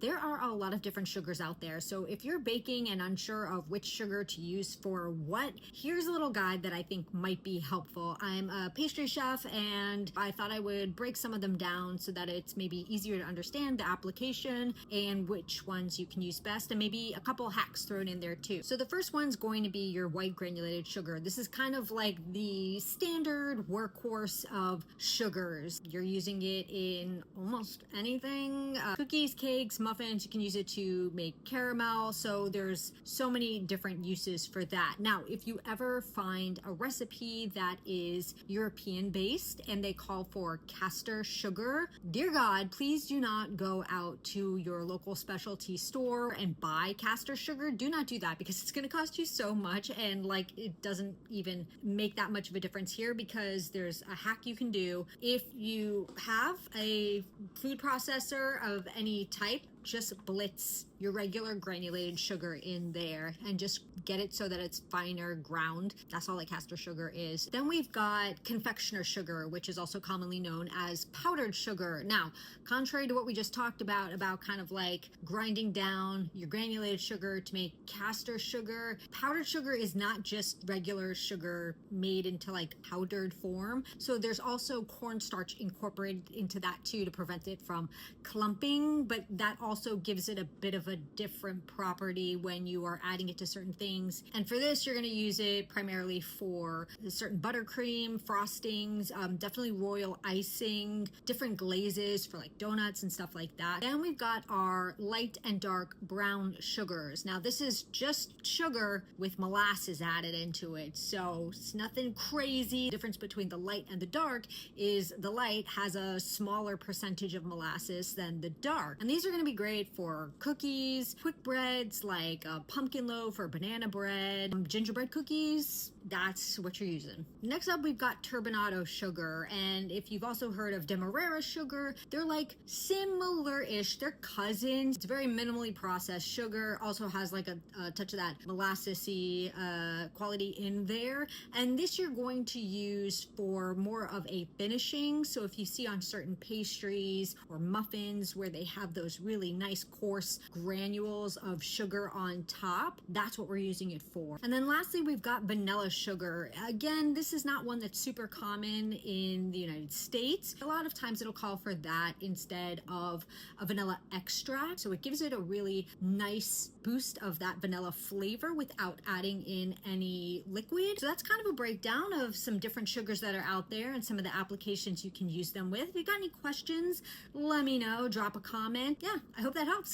There are a lot of different sugars out there. So if you're baking and unsure of which sugar to use for what, here's a little guide that I think might be helpful. I'm a pastry chef and I thought I would break some of them down so that it's maybe easier to understand the application and which ones you can use best, and maybe a couple hacks thrown in there too. So the first one's going to be your white granulated sugar. This is kind of like the standard workhorse of sugars. You're using it in almost anything, cookies, cakes, muffins. You can use it to make caramel. So there's so many different uses for that. Now, if you ever find a recipe that is European based and they call for castor sugar, dear God, please do not go out to your local specialty store and buy castor sugar. Do not do that, because it's going to cost you so much, and like it doesn't even make that much of a difference here, because there's a hack you can do. If you have a food processor of any type, just blitz your regular granulated sugar in there and just get it so that it's finer ground. That's all that castor sugar is. Then we've got confectioner sugar, which is also commonly known as powdered sugar. Now, contrary to what we just talked about kind of like grinding down your granulated sugar to make castor sugar, powdered sugar is not just regular sugar made into like powdered form. So there's also cornstarch incorporated into that too to prevent it from clumping, but that also gives it a bit of a different property when you are adding it to certain things. And for this, you're going to use it primarily for certain buttercream, frostings, definitely royal icing, different glazes for like donuts and stuff like that. Then we've got our light and dark brown sugars. Now, this is just sugar with molasses added into it, so it's nothing crazy. The difference between the light and the dark is the light has a smaller percentage of molasses than the dark. And these are going to be great for cookies, quick breads like a pumpkin loaf or banana bread, gingerbread cookies. That's what you're using. Next up, we've got turbinado sugar. And if you've also heard of demerara sugar, they're like similar-ish. They're cousins. It's very minimally processed sugar. Also has like a touch of that molassesy quality in there. And this you're going to use for more of a finishing. So if you see on certain pastries or muffins where they have those really nice coarse granules of sugar on top, that's what we're using it for. And then lastly, we've got vanilla sugar. Again, this is not one that's super common in the United States. A lot of times it'll call for that instead of a vanilla extract. So it gives it a really nice boost of that vanilla flavor without adding in any liquid. So that's kind of a breakdown of some different sugars that are out there and some of the applications you can use them with. If you've got any questions, let me know. Drop a comment. Yeah, I hope that helps.